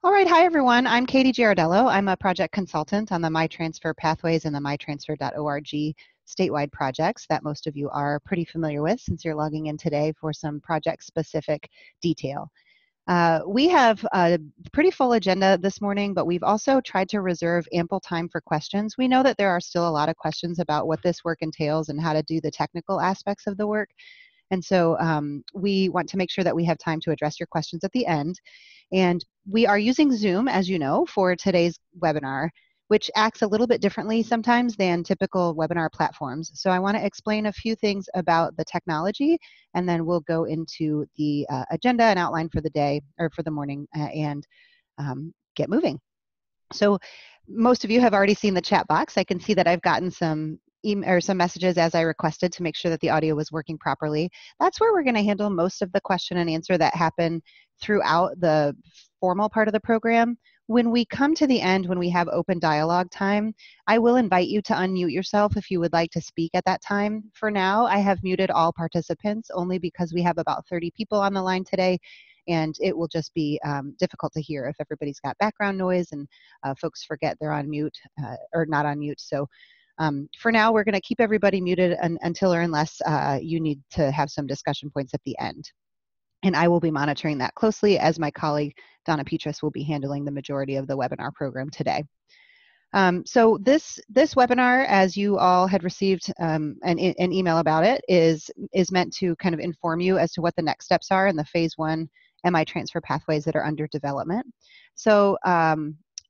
All right, hi everyone. I'm Katie Giardello. I'm a project consultant on the MiTransfer pathways and the MiTransfer.org statewide projects that most of you are pretty familiar with since you're logging in today for some project-specific detail. We have a pretty full agenda this morning, but we've also tried to reserve ample time for questions. We know that there are still a lot of questions about what this work entails and how to do the technical aspects of the work. And so we want to make sure that we have time to address your questions at the end. And we are using Zoom, as you know, for today's webinar, which acts a little bit differently sometimes than typical webinar platforms. So I want to explain a few things about the technology, and then we'll go into the agenda and outline for the day, or for the morning, and get moving. So most of you have already seen the chat box. I can see that I've gotten some some messages as I requested to make sure that the audio was working properly. That's where we're going to handle most of the question and answer that happen throughout the formal part of the program. When we come to the end, when we have open dialogue time, I will invite you to unmute yourself if you would like to speak at that time. For now, I have muted all participants only because we have about 30 people on the line today, and it will just be difficult to hear if everybody's got background noise and folks forget they're on mute or not on mute. So for now, we're going to keep everybody muted until or unless you need to have some discussion points at the end. And I will be monitoring that closely as my colleague, Donna Petras, will be handling the majority of the webinar program today. So this webinar, as you all had received an email about it, is meant to kind of inform you as to what the next steps are in the phase 1 MiTransfer pathways that are under development. So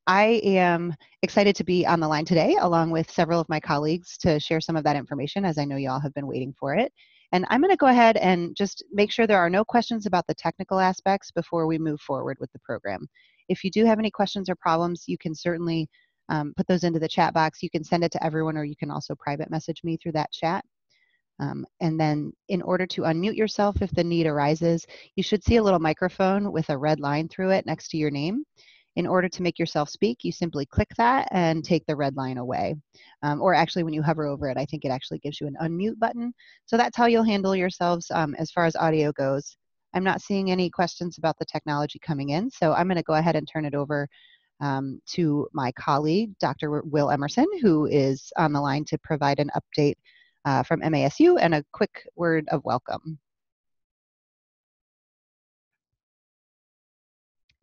I am excited to be on the line today along with several of my colleagues to share some of that information, as I know you all have been waiting for it. And I'm going to go ahead and just make sure there are no questions about the technical aspects before we move forward with the program. If you do have any questions or problems, you can certainly put those into the chat box. You can send it to everyone, or you can also private message me through that chat. And then in order to unmute yourself if the need arises, you should see a little microphone with a red line through it next to your name. In order to make yourself speak, you simply click that and take the red line away. Or actually, when you hover over it, I think it actually gives you an unmute button. So that's how you'll handle yourselves as far as audio goes. I'm not seeing any questions about the technology coming in, so I'm going to go ahead and turn it over to my colleague, Dr. Will Emerson, who is on the line to provide an update from MASU and a quick word of welcome.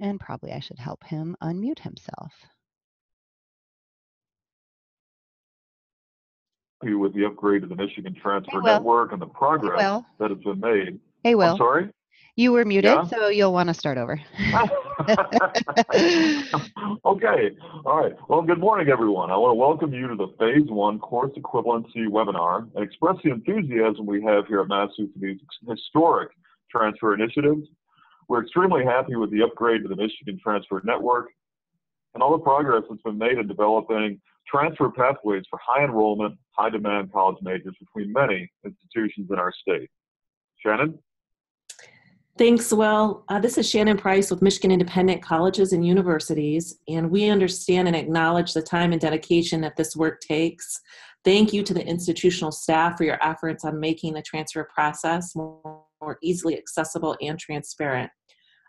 And probably I should help him unmute himself. With the upgrade of the Michigan Transfer Network and the progress that has been made. Hey, Will. I'm sorry? You were muted, yeah? So you'll want to start over. Okay. All right. Well, good morning, everyone. I want to welcome you to the Phase 1 Course Equivalency webinar and express the enthusiasm we have here at MASU for these historic transfer initiatives. We're extremely happy with the upgrade to the Michigan Transfer Network and all the progress that's been made in developing transfer pathways for high enrollment, high demand college majors between many institutions in our state. Shannon? Thanks, Will. This is Shannon Price with Michigan Independent Colleges and Universities, and we understand and acknowledge the time and dedication that this work takes. Thank you to the institutional staff for your efforts on making the transfer process more easily accessible and transparent.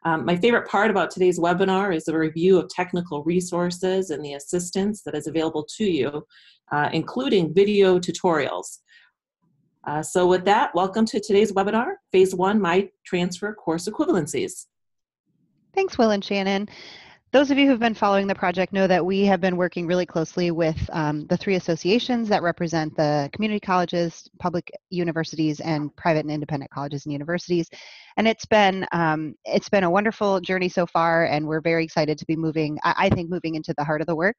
My favorite part about today's webinar is the review of technical resources and the assistance that is available to you, including video tutorials. So with that, welcome to today's webinar, Phase 1 MiTransfer Course Equivalencies. Thanks, Will and Shannon. Those of you who've been following the project know that we have been working really closely with the 3 associations that represent the community colleges, public universities, and private and independent colleges and universities. And it's been a wonderful journey so far, and we're very excited to be moving, I think, moving into the heart of the work,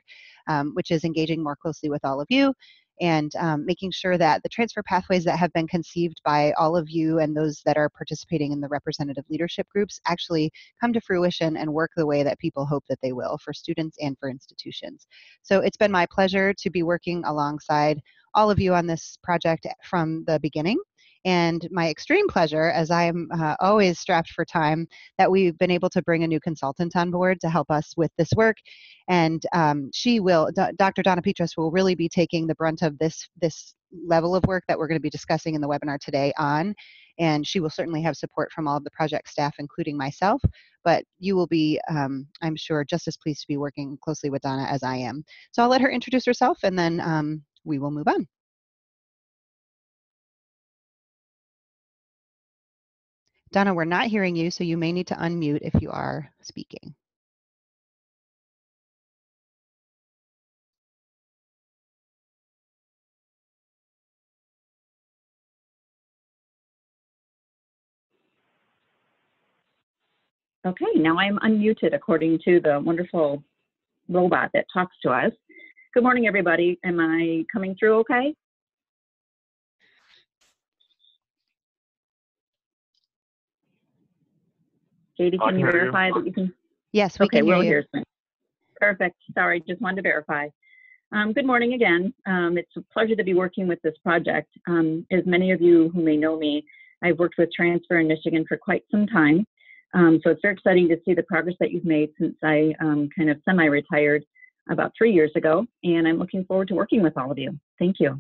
which is engaging more closely with all of you and making sure that the transfer pathways that have been conceived by all of you and those that are participating in the representative leadership groups actually come to fruition and work the way that people hope that they will for students and for institutions. So it's been my pleasure to be working alongside all of you on this project from the beginning. And my extreme pleasure, as I am always strapped for time, that we've been able to bring a new consultant on board to help us with this work. And she will, Dr. Donna Petras will really be taking the brunt of this level of work that we're going to be discussing in the webinar today on. and she will certainly have support from all of the project staff, including myself, but you will be, I'm sure, just as pleased to be working closely with Donna as I am. So I'll let her introduce herself, and then we will move on. Donna, we're not hearing you, so you may need to unmute if you are speaking. Okay, now I'm unmuted according to the wonderful robot that talks to us. Good morning, everybody. Am I coming through okay? Katie, can you verify that you can? Yes, we can hear you. Hear you. Perfect. Sorry, just wanted to verify. Good morning again. It's a pleasure to be working with this project. As many of you who may know me, I've worked with Transfer in Michigan for quite some time. So it's very exciting to see the progress that you've made since I kind of semi-retired about 3 years ago, and I'm looking forward to working with all of you. Thank you.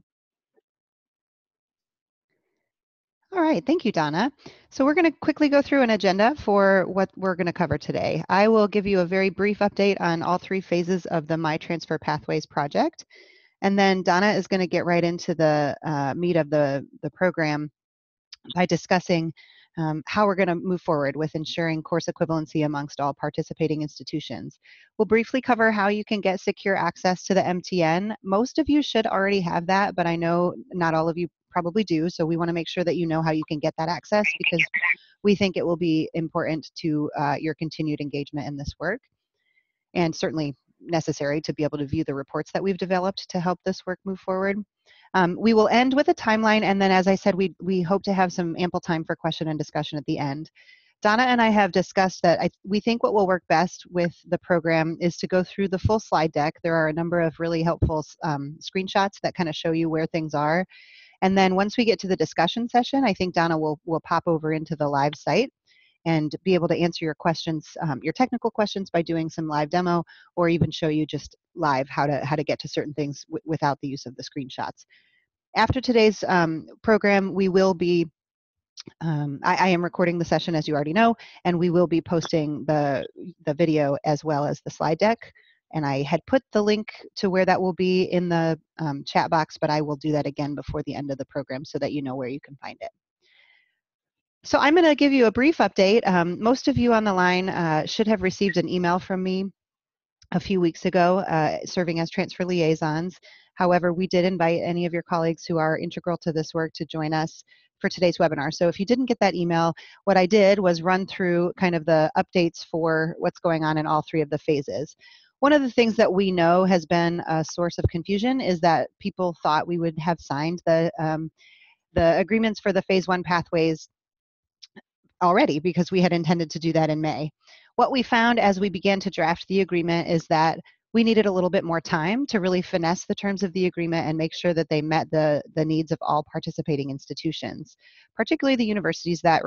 All right, thank you, Donna. So we're going to quickly go through an agenda for what we're going to cover today. I will give you a very brief update on all 3 phases of the MiTransfer Pathways project, and then Donna is going to get right into the meat of the program by discussing how we're going to move forward with ensuring course equivalency amongst all participating institutions. We'll briefly cover how you can get secure access to the MTN. Most of you should already have that, but I know not all of you probably do, so we want to make sure that you know how you can get that access, because we think it will be important to your continued engagement in this work, and certainly necessary to be able to view the reports that we've developed to help this work move forward. We will end with a timeline, and then, as I said, we hope to have some ample time for question and discussion at the end. Donna and I have discussed that we think what will work best with the program is to go through the full slide deck. There are a number of really helpful screenshots that kind of show you where things are. And then once we get to the discussion session, I think Donna will pop over into the live site and be able to answer your questions, your technical questions, by doing some live demo, or even show you just live how to get to certain things without the use of the screenshots. After today's program, we will be, I am recording the session, as you already know, and we will be posting the video as well as the slide deck. And I had put the link to where that will be in the chat box, but I will do that again before the end of the program so that you know where you can find it. So I'm going to give you a brief update. Most of you on the line should have received an email from me a few weeks ago, serving as transfer liaisons. However, we did invite any of your colleagues who are integral to this work to join us for today's webinar. So if you didn't get that email, what I did was run through kind of the updates for what's going on in all 3 of the phases. One of the things that we know has been a source of confusion is that people thought we would have signed the agreements for the phase 1 pathways already, because we had intended to do that in May. What we found as we began to draft the agreement is that we needed a little bit more time to really finesse the terms of the agreement and make sure that they met the needs of all participating institutions, particularly the universities that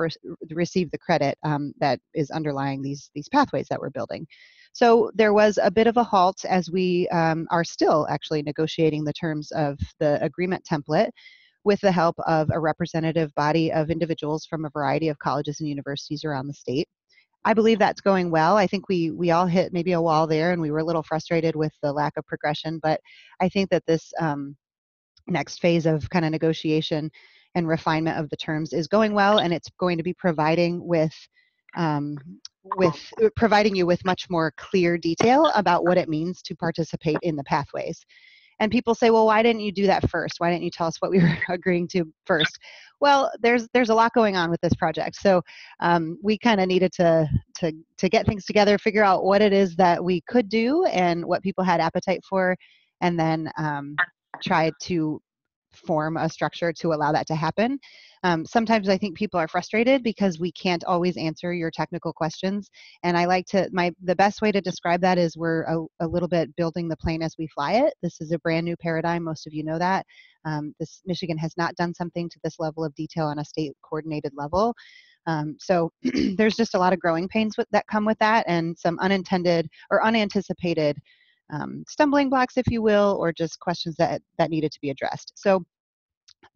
receive the credit that is underlying these pathways that we're building. So there was a bit of a halt as we are still actually negotiating the terms of the agreement template, with the help of a representative body of individuals from a variety of colleges and universities around the state. I believe that's going well. I think we all hit maybe a wall there, and we were a little frustrated with the lack of progression, but I think that this next phase of kind of negotiation and refinement of the terms is going well, and it's going to be providing providing you with much more clear detail about what it means to participate in the pathways. And people say, well, why didn't you do that first? Why didn't you tell us what we were agreeing to first? Well, there's a lot going on with this project. So we kind of needed to get things together, figure out what it is that we could do and what people had appetite for, and then try to form a structure to allow that to happen. Sometimes I think people are frustrated because we can't always answer your technical questions. And I like to, the best way to describe that is we're a little bit building the plane as we fly it. This is a brand new paradigm. Most of you know that. Michigan has not done something to this level of detail on a state coordinated level. So there's just a lot of growing pains that come with that, and some unintended or unanticipated stumbling blocks, if you will, or just questions that needed to be addressed. So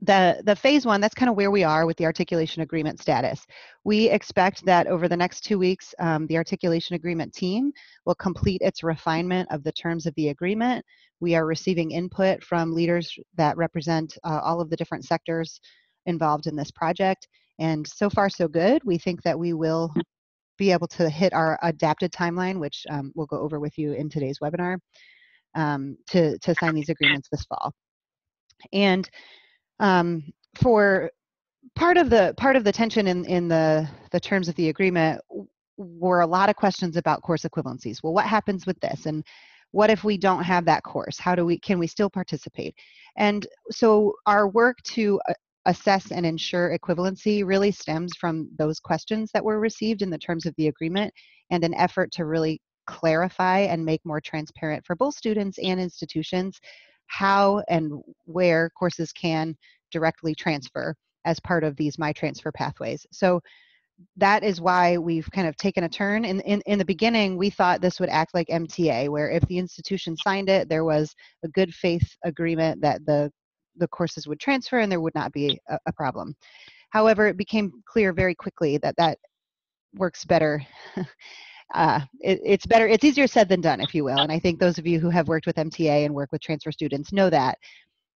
The phase one, that's kind of where we are with the articulation agreement status. We expect that over the next 2 weeks, the articulation agreement team will complete its refinement of the terms of the agreement. We are receiving input from leaders that represent all of the different sectors involved in this project. And so far, so good. We think that we will be able to hit our adapted timeline, which we'll go over with you in today's webinar, to sign these agreements this fall. And for part of the tension in the terms of the agreement were a lot of questions about course equivalencies. Well, what happens with this? And what if we don't have that course? Can we still participate? And so our work to assess and ensure equivalency really stems from those questions that were received in the terms of the agreement, and an effort to really clarify and make more transparent for both students and institutions how and where courses can directly transfer as part of these MiTransfer pathways. So that is why we've kind of taken a turn. In the beginning, we thought this would act like MTA, where if the institution signed it, there was a good faith agreement that the courses would transfer and there would not be a problem. However, it became clear very quickly that that works better. It's easier said than done, if you will. And I think those of you who have worked with MTA and work with transfer students know that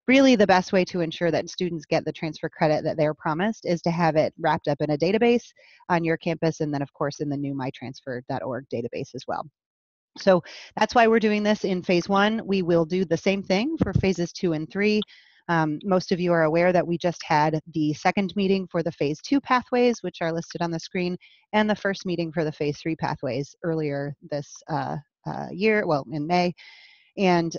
really the best way to ensure that students get the transfer credit that they're promised is to have it wrapped up in a database on your campus, and then of course in the new MiTransfer.org database as well. So that's why we're doing this in phase one. We will do the same thing for phases 2 and 3. Most of you are aware that we just had the second meeting for the phase 2 pathways, which are listed on the screen, and the first meeting for the phase 3 pathways earlier this year, well, in May. And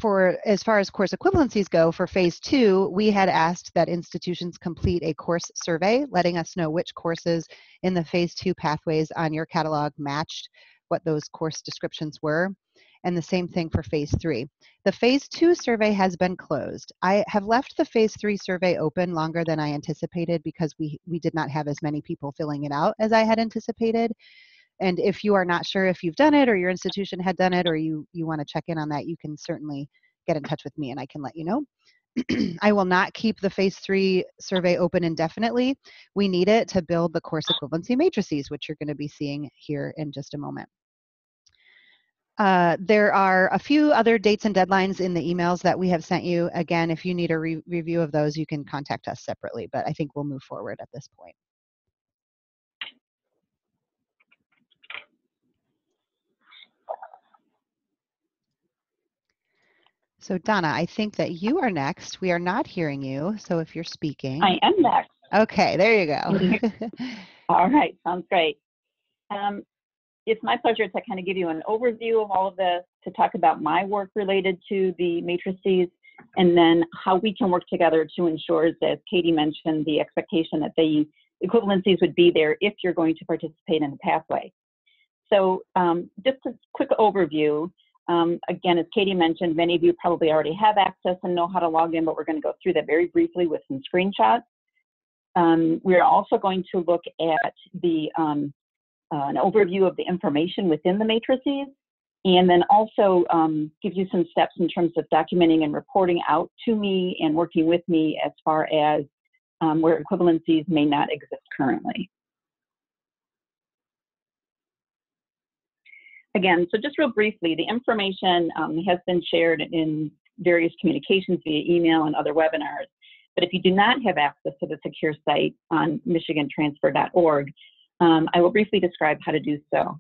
for as far as course equivalencies go, for phase 2, we had asked that institutions complete a course survey, letting us know which courses in the phase 2 pathways on your catalog matched what those course descriptions were. And the same thing for phase 3. The phase 2 survey has been closed. I have left the phase 3 survey open longer than I anticipated because we did not have as many people filling it out as I had anticipated. And if you are not sure if you've done it or your institution had done it, or you want to check in on that, you can certainly get in touch with me and I can let you know. I will not keep the phase 3 survey open indefinitely. We need it to build the course equivalency matrices, which you're going to be seeing here in just a moment. There are a few other dates and deadlines in the emails that we have sent you. Again, if you need a review of those, you can contact us separately, but I think we'll move forward at this point. So Donna, I think that you are next. We are not hearing you, so if you're speaking. I am next. Okay, there you go. All right, sounds great. It's my pleasure to kind of give you an overview of all of this, to talk about my work related to the matrices, and then how we can work together to ensure, as Katie mentioned, the expectation that the equivalencies would be there if you're going to participate in the pathway. So just a quick overview. Again, as Katie mentioned, many of you probably already have access and know how to log in, but we're going to go through that very briefly with some screenshots. We're also going to look at the an overview of the information within the matrices, and then also give you some steps in terms of documenting and reporting out to me and working with me as far as where equivalencies may not exist currently. Again, so just real briefly, the information has been shared in various communications via email and other webinars. But if you do not have access to the secure site on michigantransfer.org, I will briefly describe how to do so.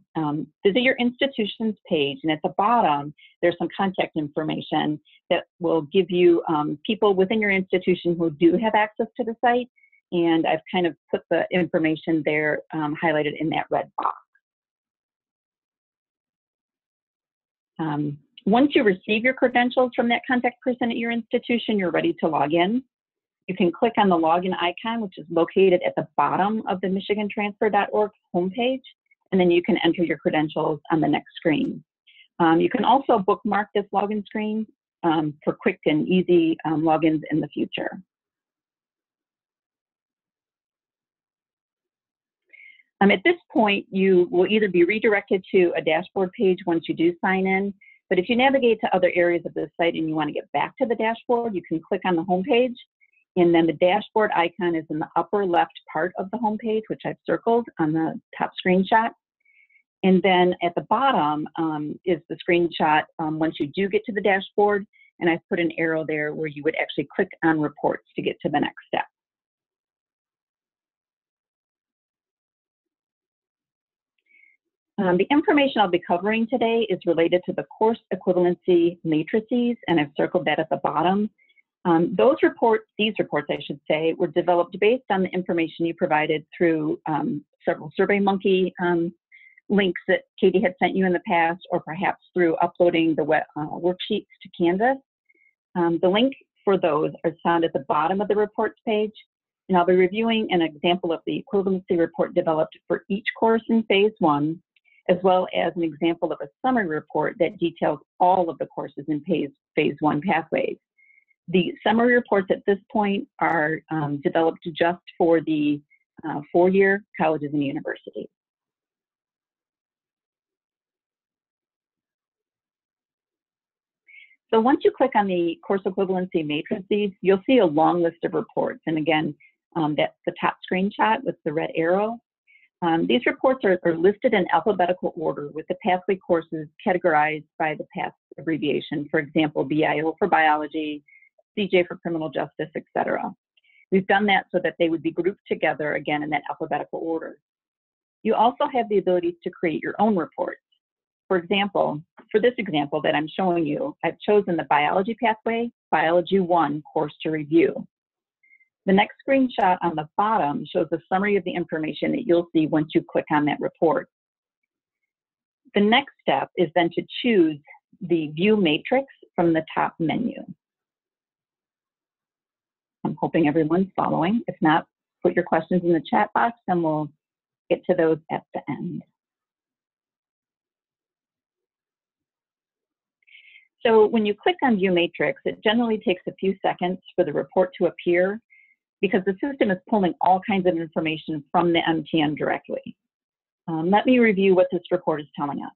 Visit your institution's page, and at the bottom, there's some contact information that will give you people within your institution who do have access to the site. And I've kind of put the information there highlighted in that red box. Once you receive your credentials from that contact person at your institution, you're ready to log in. You can click on the login icon, which is located at the bottom of the michigantransfer.org homepage, and then you can enter your credentials on the next screen. You can also bookmark this login screen for quick and easy logins in the future. At this point, you will either be redirected to a dashboard page once you do sign in. But if you navigate to other areas of the site and you want to get back to the dashboard, you can click on the home page, and then the dashboard icon is in the upper left part of the home page, which I've circled on the top screenshot. And then at the bottom is the screenshot once you do get to the dashboard, and I've put an arrow there where you would actually click on reports to get to the next step. The information I'll be covering today is related to the course equivalency matrices, and I've circled that at the bottom. These reports, I should say, were developed based on the information you provided through several SurveyMonkey links that Katie had sent you in the past, or perhaps through uploading the worksheets to Canvas. The link for those are found at the bottom of the reports page, and I'll be reviewing an example of the equivalency report developed for each course in Phase 1, as well as an example of a summary report that details all of the courses in Phase 1 pathways. The summary reports at this point are developed just for the four-year colleges and universities. So once you click on the course equivalency matrices, you'll see a long list of reports. And again, that's the top screenshot with the red arrow. These reports are listed in alphabetical order with the pathway courses categorized by the path abbreviation. For example, BIO for biology, CJ for criminal justice, etc. We've done that so that they would be grouped together again in that alphabetical order. You also have the ability to create your own reports. For example, for this example that I'm showing you, I've chosen the biology pathway, Biology 1 course to review. The next screenshot on the bottom shows a summary of the information that you'll see once you click on that report. The next step is then to choose the View Matrix from the top menu. I'm hoping everyone's following. If not, put your questions in the chat box and we'll get to those at the end. So when you click on View Matrix, it generally takes a few seconds for the report to appear because the system is pulling all kinds of information from the MTN directly. Let me review what this report is telling us.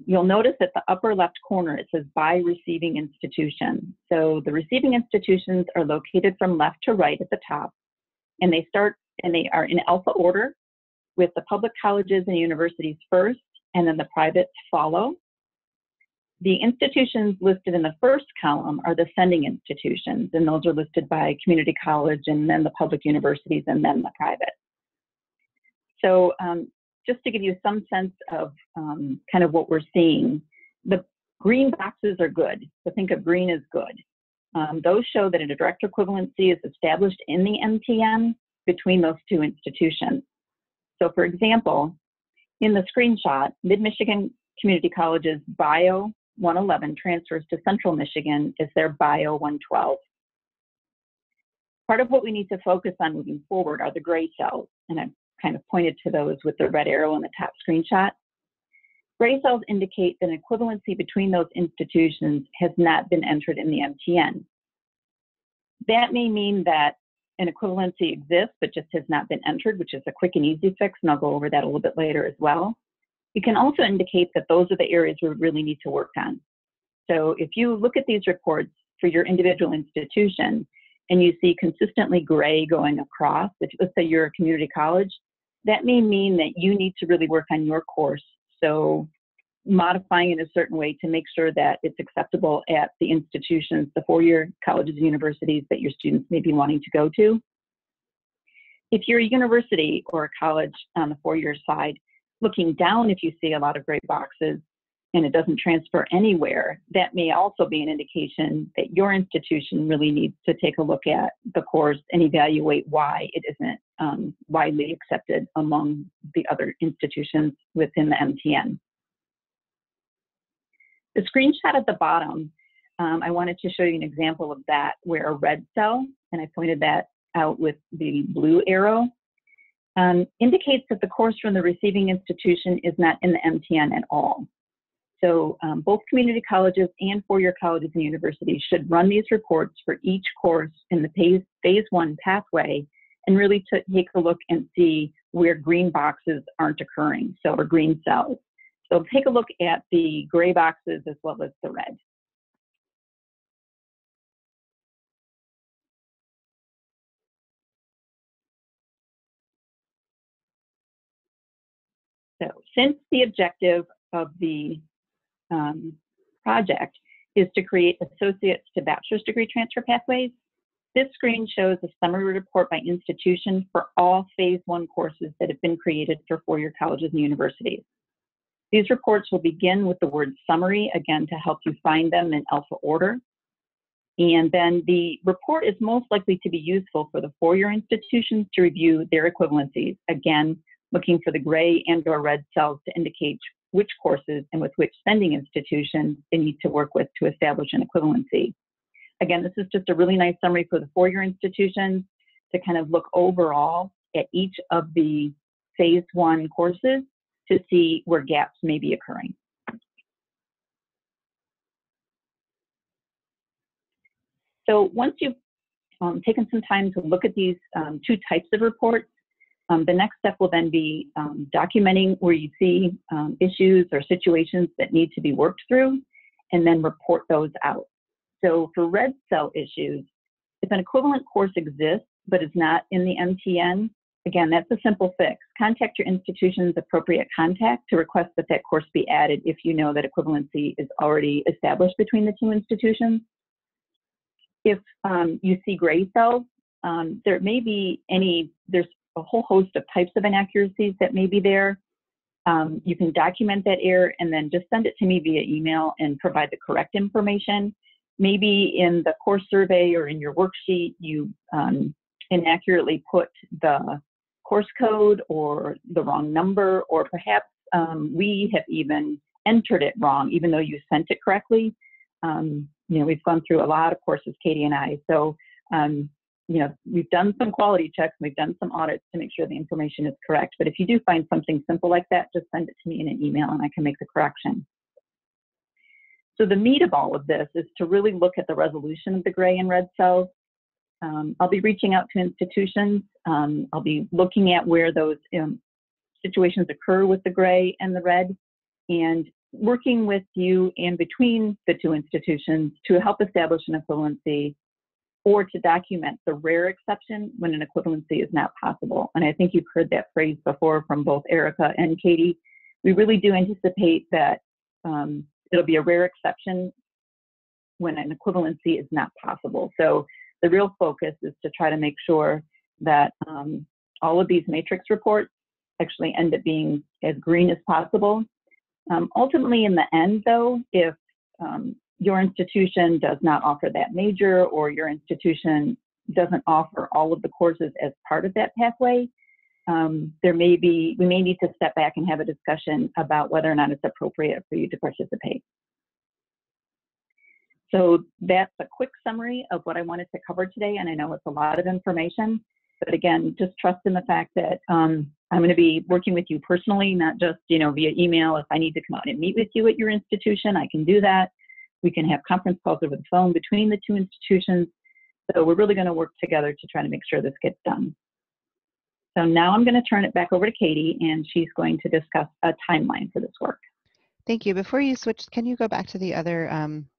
You'll notice at the upper left corner, it says by receiving institution. So the receiving institutions are located from left to right at the top, and they are in alpha order with the public colleges and universities first, and then the privates follow. The institutions listed in the first column are the sending institutions, and those are listed by community college and then the public universities and then the private. So just to give you some sense of kind of what we're seeing, the green boxes are good. So think of green as good. Those show that a direct equivalency is established in the MTN between those two institutions. So for example, in the screenshot, Mid-Michigan Community College's Bio 111 transfers to Central Michigan is their Bio 112. Part of what we need to focus on moving forward are the gray cells, and I've kind of pointed to those with the red arrow in the top screenshot. Gray cells indicate that an equivalency between those institutions has not been entered in the MTN. That may mean that an equivalency exists but just has not been entered, which is a quick and easy fix, and I'll go over that a little bit later as well. It can also indicate that those are the areas we really need to work on. So if you look at these reports for your individual institution and you see consistently gray going across, let's say you're a community college, that may mean that you need to really work on your course. So modifying it a certain way to make sure that it's acceptable at the institutions, the four-year colleges and universities that your students may be wanting to go to. If you're a university or a college on the four-year side, looking down, if you see a lot of gray boxes and it doesn't transfer anywhere, that may also be an indication that your institution really needs to take a look at the course and evaluate why it isn't widely accepted among the other institutions within the MTN. The screenshot at the bottom, I wanted to show you an example of that where a red cell, and I pointed that out with the blue arrow, indicates that the course from the receiving institution is not in the MTN at all. So both community colleges and four-year colleges and universities should run these reports for each course in the phase 1 pathway and really take a look and see where green boxes aren't occurring, so or green cells, So take a look at the gray boxes as well as the red. So since the objective of the project is to create associate's to bachelor's degree transfer pathways, this screen shows a summary report by institution for all phase 1 courses that have been created for four-year colleges and universities. These reports will begin with the word summary, again, to help you find them in alpha order. And then the report is most likely to be useful for the four-year institutions to review their equivalencies, again, looking for the gray and/or red cells to indicate which courses and with which sending institutions they need to work with to establish an equivalency. Again, this is just a really nice summary for the four-year institutions to kind of look overall at each of the phase 1 courses to see where gaps may be occurring. So once you've taken some time to look at these 2 types of reports, the next step will then be documenting where you see issues or situations that need to be worked through, and then report those out. So for red cell issues, if an equivalent course exists but is not in the MTN, again, that's a simple fix. Contact your institution's appropriate contact to request that that course be added if you know that equivalency is already established between the 2 institutions. If you see gray cells, there may be there's a whole host of types of inaccuracies that may be there. You can document that error and then just send it to me via email and provide the correct information. Maybe in the course survey or in your worksheet, you inaccurately put the course code or the wrong number, or perhaps we have even entered it wrong, even though you sent it correctly. You know, we've gone through a lot of courses, Katie and I, so you know, we've done some quality checks, we've done some audits to make sure the information is correct. But if you do find something simple like that, just send it to me in an email and I can make the correction. So the meat of all of this is to really look at the resolution of the gray and red cells. I'll be reaching out to institutions. I'll be looking at where those situations occur with the gray and the red, and working with you and between the 2 institutions to help establish an equivalency or to document the rare exception when an equivalency is not possible. And I think you've heard that phrase before from both Erica and Katie. We really do anticipate that it'll be a rare exception when an equivalency is not possible. So the real focus is to try to make sure that all of these matrix reports actually end up being as green as possible. Ultimately, in the end, though, if your institution does not offer that major, or your institution doesn't offer all of the courses as part of that pathway, we may need to step back and have a discussion about whether or not it's appropriate for you to participate. So that's a quick summary of what I wanted to cover today, and I know it's a lot of information, but again, just trust in the fact that I'm going to be working with you personally, not just, you know, via email. If I need to come out and meet with you at your institution, I can do that. We can have conference calls over the phone between the 2 institutions. So we're really going to work together to try to make sure this gets done. So now I'm going to turn it back over to Katie, and she's going to discuss a timeline for this work. Thank you. Before you switch, can you go back to the other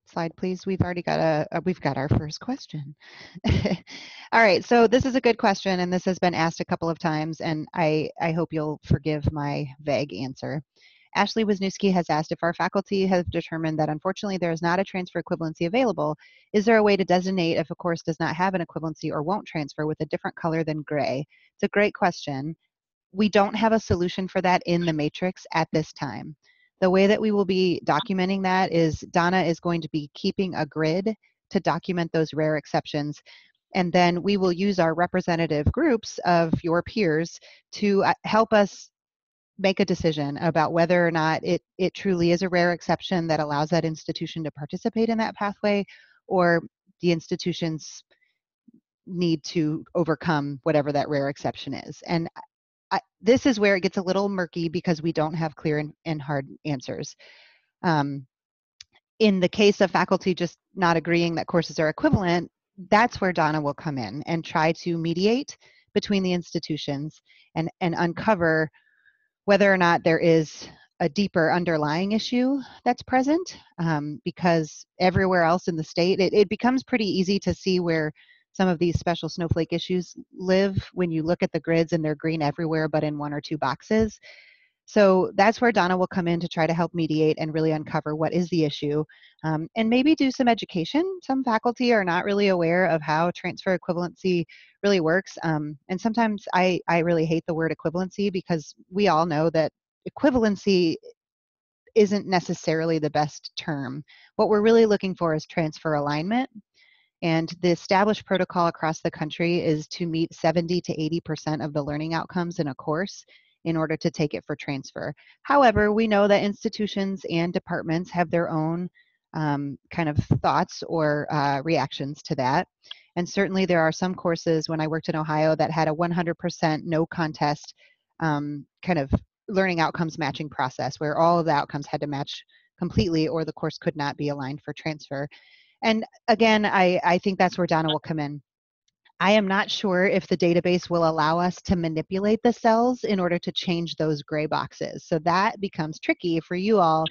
slide, please? We've already got we've got our first question. All right, so this is a good question, and this has been asked a couple of times, and I hope you'll forgive my vague answer. Ashley Wisniewski has asked, if our faculty have determined that unfortunately there is not a transfer equivalency available, is there a way to designate if a course does not have an equivalency or won't transfer with a different color than gray? It's a great question. We don't have a solution for that in the matrix at this time. The way that we will be documenting that is Donna is going to be keeping a grid to document those rare exceptions. And then we will use our representative groups of your peers to help us make a decision about whether or not it truly is a rare exception that allows that institution to participate in that pathway, or the institutions need to overcome whatever that rare exception is. And this is where it gets a little murky because we don't have clear and hard answers. In the case of faculty just not agreeing that courses are equivalent, that's where Donna will come in and try to mediate between the institutions and uncover whether or not there is a deeper underlying issue that's present, because everywhere else in the state, it becomes pretty easy to see where some of these special snowflake issues live when you look at the grids and they're green everywhere but in one or two boxes. So that's where Donna will come in to try to help mediate and really uncover what is the issue, and maybe do some education. Some faculty are not really aware of how transfer equivalency really works. And sometimes I really hate the word equivalency because we all know that equivalency isn't necessarily the best term. What we're really looking for is transfer alignment. And the established protocol across the country is to meet 70 to 80% of the learning outcomes in a course in order to take it for transfer. However, we know that institutions and departments have their own kind of thoughts or reactions to that. And certainly there are some courses when I worked in Ohio that had a 100% no contest kind of learning outcomes matching process where all of the outcomes had to match completely or the course could not be aligned for transfer. And again, I think that's where Donna will come in. I am not sure if the database will allow us to manipulate the cells in order to change those gray boxes. So that becomes tricky for you all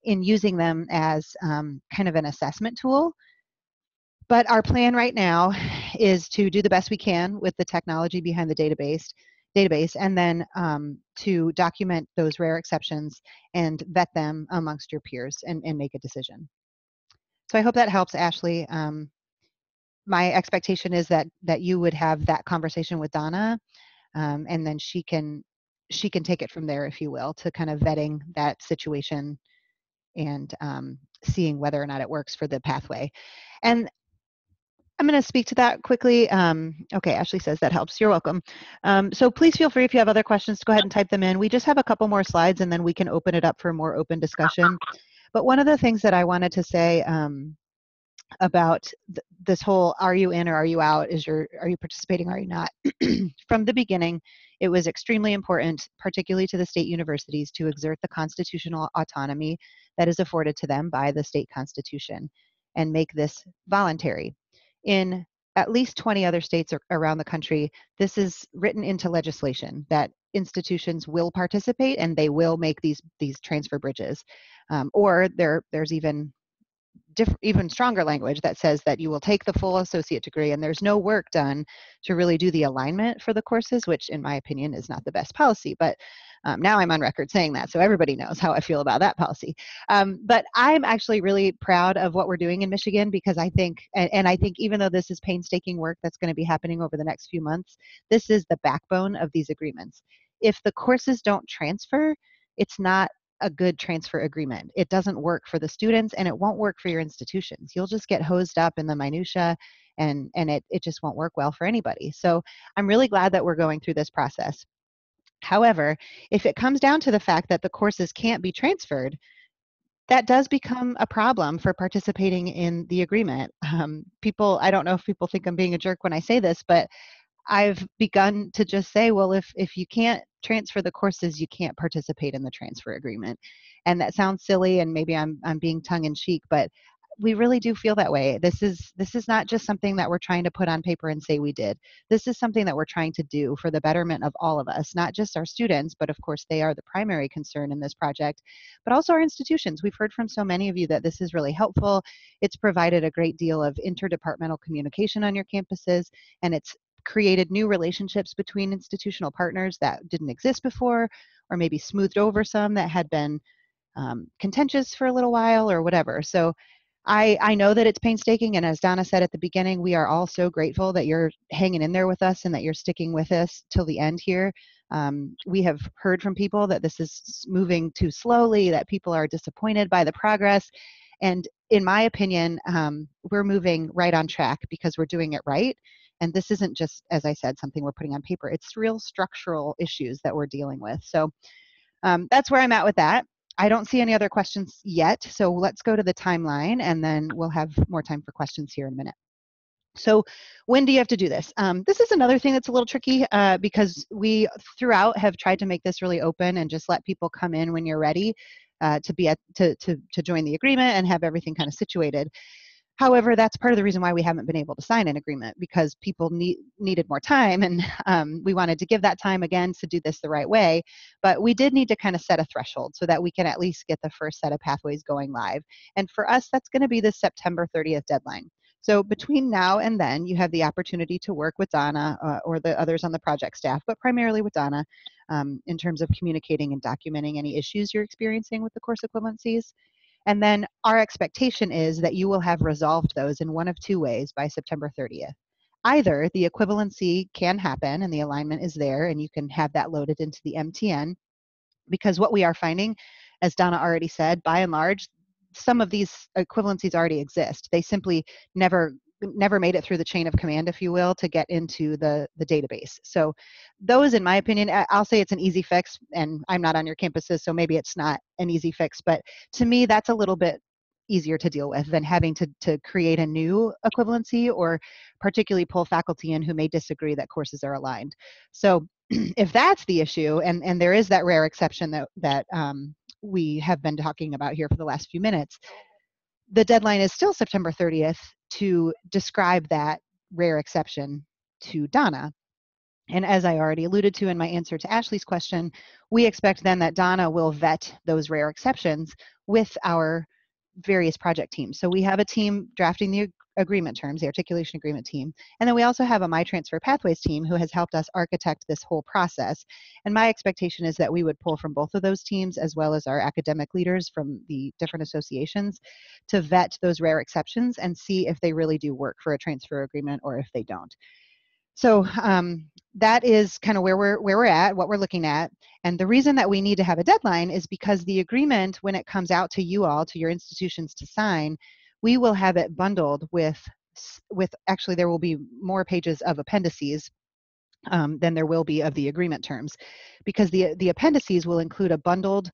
in using them as kind of an assessment tool. But our plan right now is to do the best we can with the technology behind the database, and then to document those rare exceptions and vet them amongst your peers and make a decision. So I hope that helps, Ashley. My expectation is that you would have that conversation with Donna, and then she can take it from there, if you will, to kind of vetting that situation and seeing whether or not it works for the pathway. And I'm going to speak to that quickly. Okay, Ashley says that helps. You're welcome. So please feel free if you have other questions to go ahead and type them in. We just have a couple more slides and then we can open it up for more open discussion. But one of the things that I wanted to say about this whole are you in or are you out, are you participating, are you not? From the beginning, it was extremely important, particularly to the state universities, to exert the constitutional autonomy that is afforded to them by the state constitution and make this voluntary. In at least 20 other states around the country, this is written into legislation that institutions will participate and they will make these transfer bridges. Or there's even stronger language that says that you will take the full associate degree and there's no work done to really do the alignment for the courses, which in my opinion is not the best policy. But now I'm on record saying that, so everybody knows how I feel about that policy. But I'm actually really proud of what we're doing in Michigan because I think, and I think even though this is painstaking work that's going to be happening over the next few months, this is the backbone of these agreements. If the courses don't transfer, it's not a good transfer agreement. It doesn't work for the students and it won't work for your institutions. You'll just get hosed up in the minutia and it just won't work well for anybody. So I'm really glad that we're going through this process. However, if it comes down to the fact that the courses can't be transferred, that does become a problem for participating in the agreement. I don't know if people think I'm being a jerk when I say this, but I've begun to just say, well, if you can't transfer the courses, you can't participate in the transfer agreement. And that sounds silly and maybe I'm being tongue in cheek, but we really do feel that way. This is not just something that we're trying to put on paper and say we did. This is something that we're trying to do for the betterment of all of us, not just our students, but of course they are the primary concern in this project, but also our institutions. We've heard from so many of you that this is really helpful. It's provided a great deal of interdepartmental communication on your campuses, and it's created new relationships between institutional partners that didn't exist before, or maybe smoothed over some that had been contentious for a little while or whatever. So I know that it's painstaking, and as Donna said at the beginning, we are all so grateful that you're hanging in there with us and that you're sticking with us till the end here. We have heard from people that this is moving too slowly, that people are disappointed by the progress, and in my opinion, we're moving right on track because we're doing it right. And this isn't just, as I said, something we're putting on paper. It's real structural issues that we're dealing with. So that's where I'm at with that. I don't see any other questions yet, so let's go to the timeline and then we'll have more time for questions here in a minute. So when do you have to do this? This is another thing that's a little tricky because we throughout have tried to make this really open and just let people come in when you're ready to join the agreement and have everything kind of situated. However, that's part of the reason why we haven't been able to sign an agreement, because people needed more time, and we wanted to give that time again to do this the right way. But we did need to kind of set a threshold so that we can at least get the first set of pathways going live. And for us, that's going to be the September 30th deadline. So between now and then, you have the opportunity to work with Donna or the others on the project staff, but primarily with Donna in terms of communicating and documenting any issues you're experiencing with the course equivalencies. And then our expectation is that you will have resolved those in one of two ways by September 30th. Either the equivalency can happen and the alignment is there and you can have that loaded into the MTN, because what we are finding, as Donna already said, by and large, some of these equivalencies already exist. They simply never made it through the chain of command, if you will, to get into the database. So those, in my opinion, I'll say it's an easy fix, and I'm not on your campuses, so maybe it's not an easy fix, but to me, that's a little bit easier to deal with than having to create a new equivalency or particularly pull faculty in who may disagree that courses are aligned. So if that's the issue, and there is that rare exception that we have been talking about here for the last few minutes, the deadline is still September 30th to describe that rare exception to Donna. And as I already alluded to in my answer to Ashley's question, we expect then that Donna will vet those rare exceptions with our various project teams. So we have a team drafting the agreement terms, the articulation agreement team, and then we also have a MiTransfer Pathways team who has helped us architect this whole process. And my expectation is that we would pull from both of those teams, as well as our academic leaders from the different associations, to vet those rare exceptions and see if they really do work for a transfer agreement or if they don't. So that is kind of where we're at, what we're looking at. And the reason that we need to have a deadline is because the agreement, when it comes out to you all, to your institutions to sign, we will have it bundled with actually there will be more pages of appendices than there will be of the agreement terms, because the appendices will include a bundled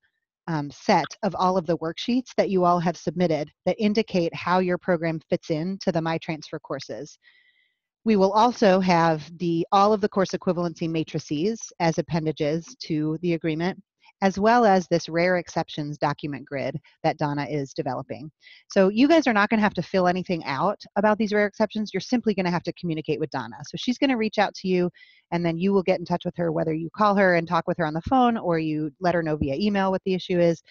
set of all of the worksheets that you all have submitted that indicate how your program fits into the MiTransfer courses. We will also have all of the course equivalency matrices as appendages to the agreement, as well as this rare exceptions document grid that Donna is developing. So you guys are not going to have to fill anything out about these rare exceptions. You're simply going to have to communicate with Donna. So she's going to reach out to you, and then you will get in touch with her, whether you call her and talk with her on the phone or you let her know via email what the issue is.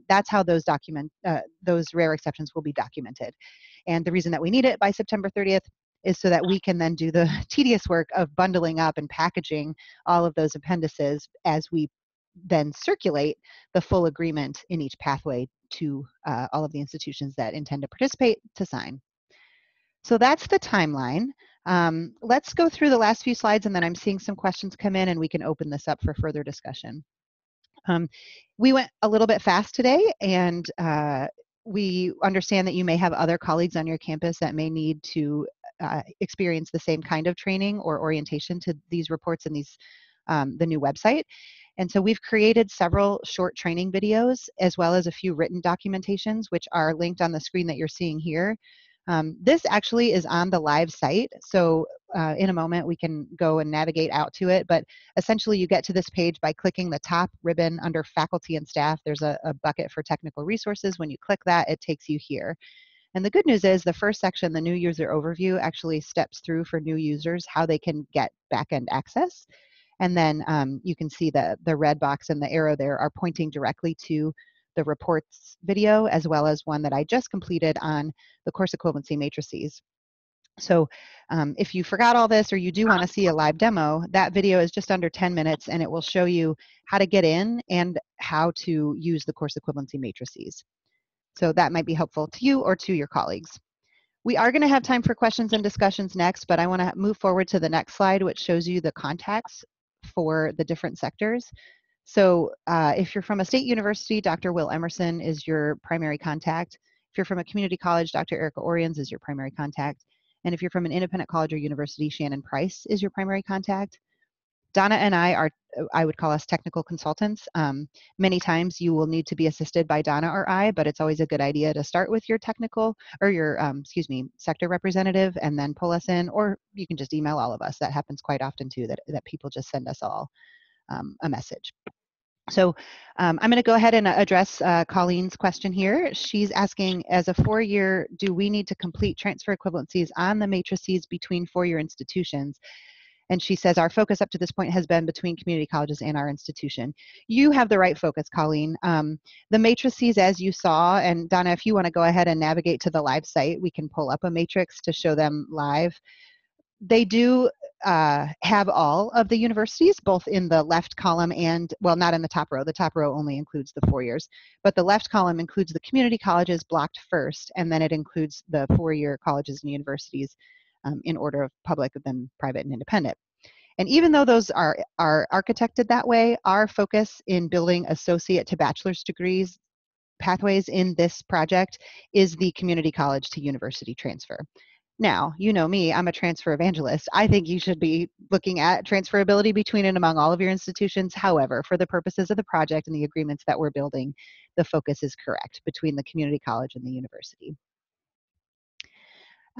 That's how those rare exceptions will be documented. And the reason that we need it by September 30th is so that we can then do the tedious work of bundling up and packaging all of those appendices as we then circulate the full agreement in each pathway to all of the institutions that intend to participate to sign. So that's the timeline. Let's go through the last few slides, and then I'm seeing some questions come in and we can open this up for further discussion. We went a little bit fast today, and we understand that you may have other colleagues on your campus that may need to experience the same kind of training or orientation to these reports and the new website. And so we've created several short training videos, as well as a few written documentations, which are linked on the screen that you're seeing here. This actually is on the live site, so in a moment we can go and navigate out to it, but essentially you get to this page by clicking the top ribbon under faculty and staff. There's a bucket for technical resources. When you click that, it takes you here. And the good news is the first section, the new user overview, actually steps through for new users how they can get backend access. And then you can see the red box and the arrow there are pointing directly to the reports video, as well as one that I just completed on the course equivalency matrices. So if you forgot all this or you do want to see a live demo, that video is just under 10 minutes and it will show you how to get in and how to use the course equivalency matrices. So that might be helpful to you or to your colleagues. We are going to have time for questions and discussions next, but I want to move forward to the next slide, which shows you the contacts for the different sectors. So if you're from a state university, Dr. Will Emerson is your primary contact. If you're from a community college, Dr. Erica Oriens is your primary contact. And if you're from an independent college or university, Shannon Price is your primary contact. Donna and I would call us technical consultants. Many times you will need to be assisted by Donna or I, but it's always a good idea to start with your technical or your, sector representative and then pull us in, or you can just email all of us. That happens quite often too, that people just send us all a message. So I'm going to go ahead and address Colleen's question here. She's asking, as a 4-year, do we need to complete transfer equivalencies on the matrices between 4-year institutions? And she says, our focus up to this point has been between community colleges and our institution. You have the right focus, Colleen. The matrices, as you saw, and Donna, if you want to go ahead and navigate to the live site, we can pull up a matrix to show them live. They do have all of the universities, both in the left column and, well, not in the top row. The top row only includes the 4 years, but the left column includes the community colleges blocked first, and then it includes the 4-year colleges and universities in order of public, then private and independent. And even though those are architected that way, our focus in building associate to bachelor's degrees pathways in this project is the community college to university transfer. Now, you know me, I'm a transfer evangelist. I think you should be looking at transferability between and among all of your institutions. However, for the purposes of the project and the agreements that we're building, the focus is correct between the community college and the university.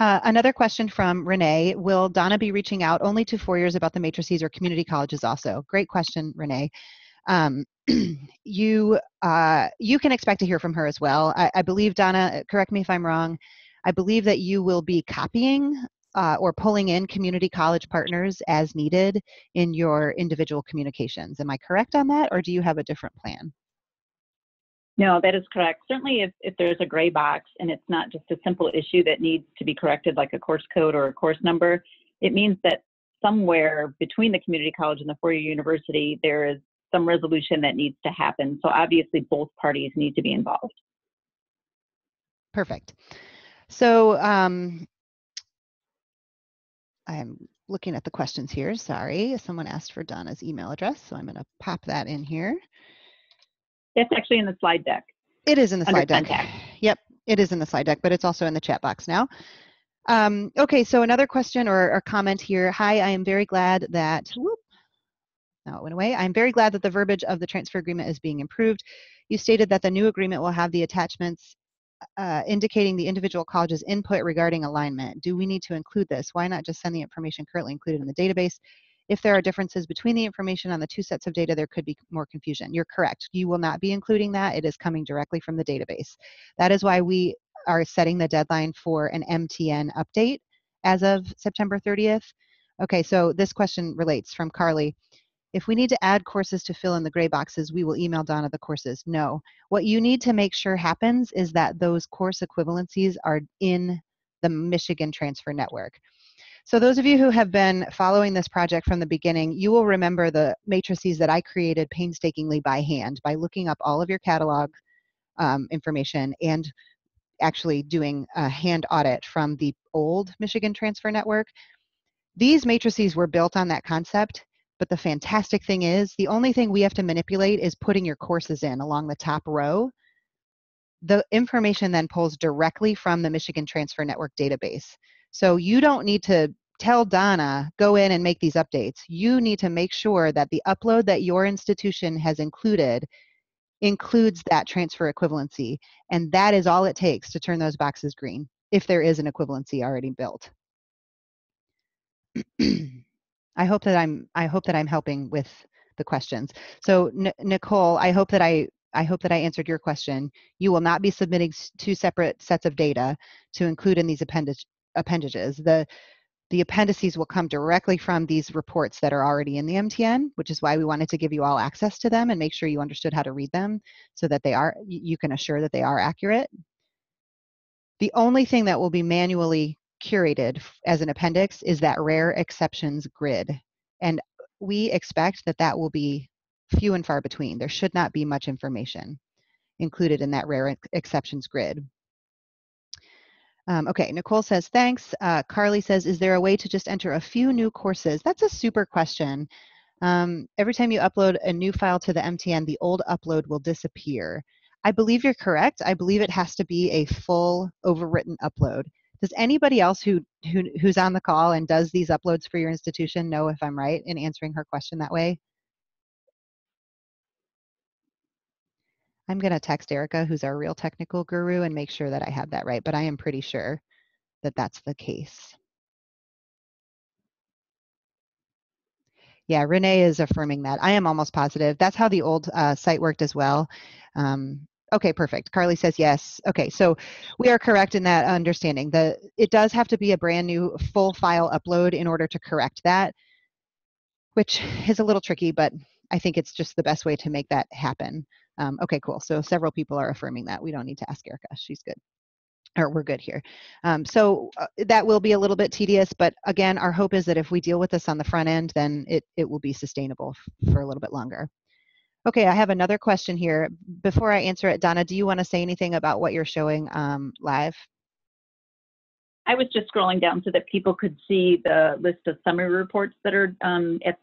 Another question from Renee, will Donna be reaching out only to 4 years about the matrices or community colleges also? Great question, Renee. You can expect to hear from her as well. I believe, Donna, correct me if I'm wrong, I believe that you will be copying or pulling in community college partners as needed in your individual communications. Am I correct on that, or do you have a different plan? No, that is correct. Certainly if there's a gray box and it's not just a simple issue that needs to be corrected like a course code or a course number, it means that somewhere between the community college and the 4-year university, there is some resolution that needs to happen. So obviously both parties need to be involved. Perfect. So I'm looking at the questions here. Sorry, someone asked for Donna's email address, so I'm going to pop that in here. It's actually in the slide deck. It is in the slide deck. Contact. Yep, it is in the slide deck, but it's also in the chat box now. Okay, so another question or comment here. Hi, I am very glad that, now it went away. I'm very glad that the verbiage of the transfer agreement is being improved. You stated that the new agreement will have the attachments indicating the individual college's input regarding alignment. Do we need to include this? Why not just send the information currently included in the database? If there are differences between the information on the 2 sets of data, there could be more confusion. You're correct. You will not be including that. It is coming directly from the database. That is why we are setting the deadline for an MTN update as of September 30th. Okay, so this question relates from Carly. If we need to add courses to fill in the gray boxes, we will email Donna the courses. No. What you need to make sure happens is that those course equivalencies are in the Michigan Transfer Network. So those of you who have been following this project from the beginning, you will remember the matrices that I created painstakingly by hand by looking up all of your catalog information and actually doing a hand audit from the old Michigan Transfer Network. These matrices were built on that concept. But the fantastic thing is, the only thing we have to manipulate is putting your courses in along the top row. The information then pulls directly from the Michigan Transfer Network database. So you don't need to tell Donna, go in and make these updates. You need to make sure that the upload that your institution has includes that transfer equivalency. And that is all it takes to turn those boxes green, if there is an equivalency already built. I hope that I'm helping with the questions. So Nicole, I hope that I answered your question. You will not be submitting 2 separate sets of data to include in these appendages. The appendices will come directly from these reports that are already in the MTN, which is why we wanted to give you all access to them and make sure you understood how to read them so that you can assure that they are accurate. The only thing that will be manually curated as an appendix is that rare exceptions grid. And we expect that that will be few and far between. There should not be much information included in that rare exceptions grid. Okay, Nicole says, thanks. Carly says, is there a way to just enter a few new courses? That's a super question. Every time you upload a new file to the MTN, the old upload will disappear. I believe you're correct. I believe it has to be a full overwritten upload. Does anybody else who's on the call and does these uploads for your institution know if I'm right in answering her question that way? I'm going to text Erica, who's our real technical guru, and make sure that I have that right, but I am pretty sure that that's the case. Yeah, Renee is affirming that. I am almost positive. That's how the old site worked as well. Okay, perfect. Carly says yes. Okay, so we are correct in that understanding. It does have to be a brand new full file upload in order to correct that, which is a little tricky, but I think it's just the best way to make that happen. Okay, cool. So several people are affirming that. We don't need to ask Erica. She's good. Or we're good here. That will be a little bit tedious, but again, our hope is that if we deal with this on the front end, then it will be sustainable for a little bit longer. Okay, I have another question here. Before I answer it, Donna, do you want to say anything about what you're showing live? I was just scrolling down so that people could see the list of summary reports that are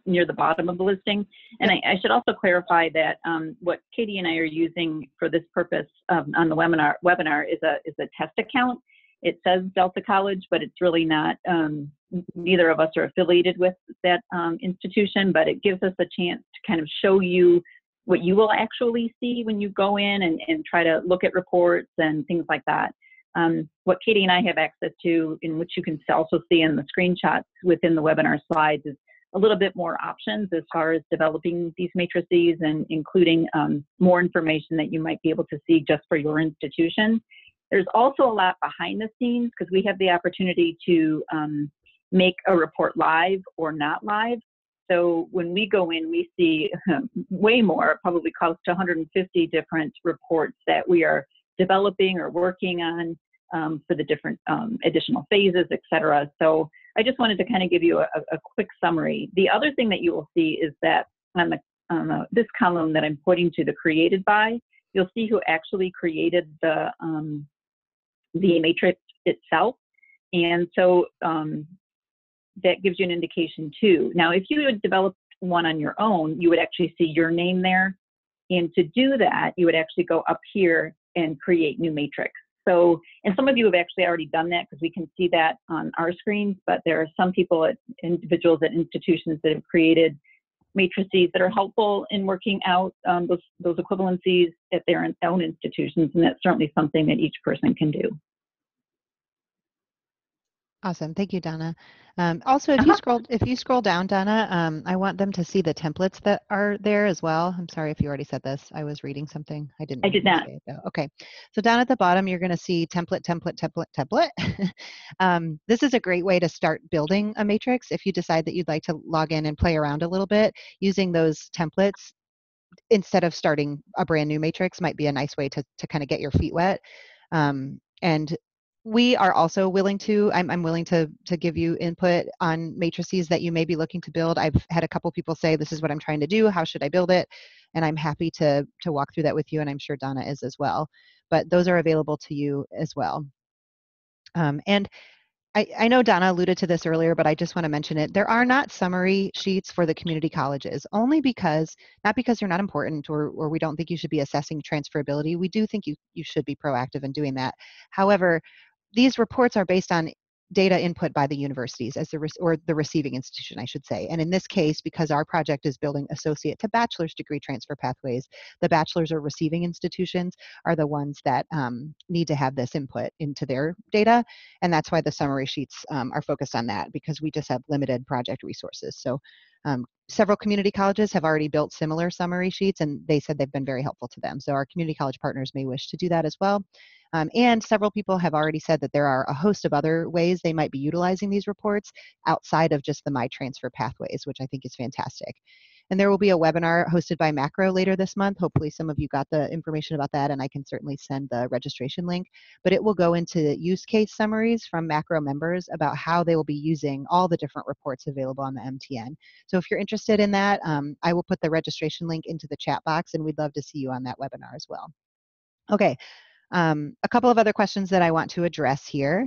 near the bottom of the listing. And I should also clarify that what Katie and I are using for this purpose on the webinar is a test account. It says Delta College, but it's really not. Neither of us are affiliated with that institution, but it gives us a chance to kind of show you what you will actually see when you go in and try to look at reports and things like that. What Katie and I have access to, in which you can also see in the screenshots within the webinar slides, is a little bit more options as far as developing these matrices and including more information that you might be able to see just for your institution. There's also a lot behind the scenes because we have the opportunity to make a report live or not live. So when we go in, we see way more, probably close to 150 different reports that we are developing or working on for the different additional phases, et cetera. So I just wanted to kind of give you a quick summary. The other thing that you will see is that on this column that I'm pointing to, the created by, you'll see who actually created the matrix itself. And so that gives you an indication too. Now, if you had developed one on your own, you would actually see your name there. And to do that, you would actually go up here and create new matrix. So, and some of you have actually already done that because we can see that on our screens, but there are some people, individuals at institutions that have created matrices that are helpful in working out those equivalencies at their own institutions, and that's certainly something that each person can do. Awesome, thank you, Donna. Also, if you scroll down, Donna, I want them to see the templates that are there as well. I'm sorry if you already said this. I was reading something. I didn't. I did not. Say it, though. Okay, so down at the bottom, you're going to see template, template, template, template. This is a great way to start building a matrix if you decide that you'd like to log in and play around a little bit. Using those templates instead of starting a brand new matrix might be a nice way to kind of get your feet wet. And we are also willing to, I'm willing to give you input on matrices that you may be looking to build. I've had a couple people say, this is what I'm trying to do, how should I build it? And I'm happy to walk through that with you, and I'm sure Donna is as well. But those are available to you as well. And I know Donna alluded to this earlier, but I just want to mention it. There are not summary sheets for the community colleges, only because, not because they're not important or we don't think you should be assessing transferability. We do think you should be proactive in doing that. However, these reports are based on data input by the universities as the receiving institution, I should say. And in this case, because our project is building associate to bachelor's degree transfer pathways, the bachelor's or receiving institutions are the ones that need to have this input into their data. And that's why the summary sheets are focused on that, because we just have limited project resources. So several community colleges have already built similar summary sheets, and they said they've been very helpful to them. So our community college partners may wish to do that as well. And several people have already said that there are a host of other ways they might be utilizing these reports outside of just the MiTransfer pathways, which I think is fantastic. And there will be a webinar hosted by Macro later this month. Hopefully some of you got the information about that, and I can certainly send the registration link. But it will go into use case summaries from Macro members about how they will be using all the different reports available on the MTN. So if you're interested in that, I will put the registration link into the chat box, and we'd love to see you on that webinar as well. Okay. A couple of other questions that I want to address here.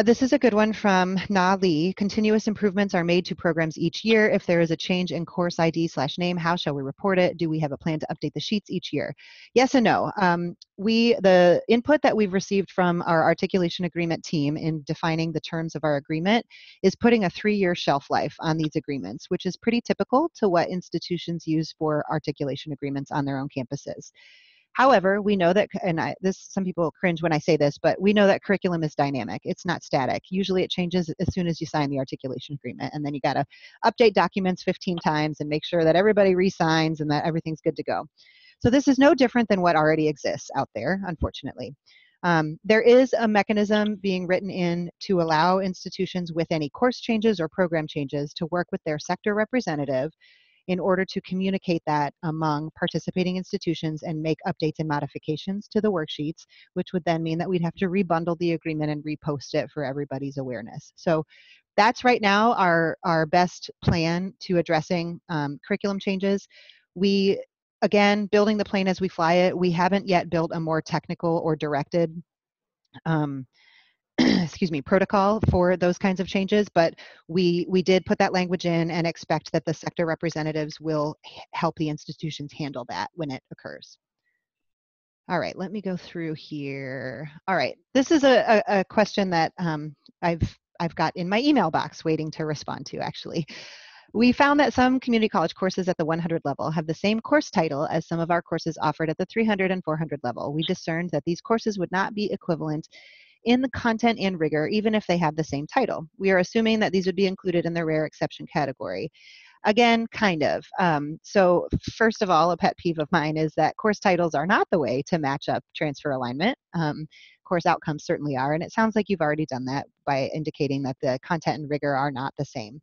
This is a good one from Na Lee. Continuous improvements are made to programs each year. If there is a change in course ID/name, how shall we report it? Do we have a plan to update the sheets each year? Yes and no. The input that we've received from our articulation agreement team in defining the terms of our agreement is putting a 3-year shelf life on these agreements, which is pretty typical to what institutions use for articulation agreements on their own campuses. However, we know that, and some people cringe when I say this, but we know that curriculum is dynamic. It's not static. Usually it changes as soon as you sign the articulation agreement, and then you got to update documents 15 times and make sure that everybody re-signs and that everything's good to go. So this is no different than what already exists out there, unfortunately. There is a mechanism being written in to allow institutions with any course changes or program changes to work with their sector representative in order to communicate that among participating institutions and make updates and modifications to the worksheets, which would then mean that we'd have to rebundle the agreement and repost it for everybody's awareness. So that's right now our best plan to addressing curriculum changes. We, again, building the plane as we fly it, we haven't yet built a more technical or directed excuse me, protocol for those kinds of changes, but we did put that language in and expect that the sector representatives will help the institutions handle that when it occurs. All right, let me go through here. All right, this is a question that I've got in my email box waiting to respond to, actually. We found that some community college courses at the 100 level have the same course title as some of our courses offered at the 300 and 400 level. We discerned that these courses would not be equivalent in the content and rigor, even if they have the same title. We are assuming that these would be included in the rare exception category. Again, kind of. So first of all, a pet peeve of mine is that course titles are not the way to match up transfer alignment. Course outcomes certainly are, and it sounds like you've already done that by indicating that the content and rigor are not the same.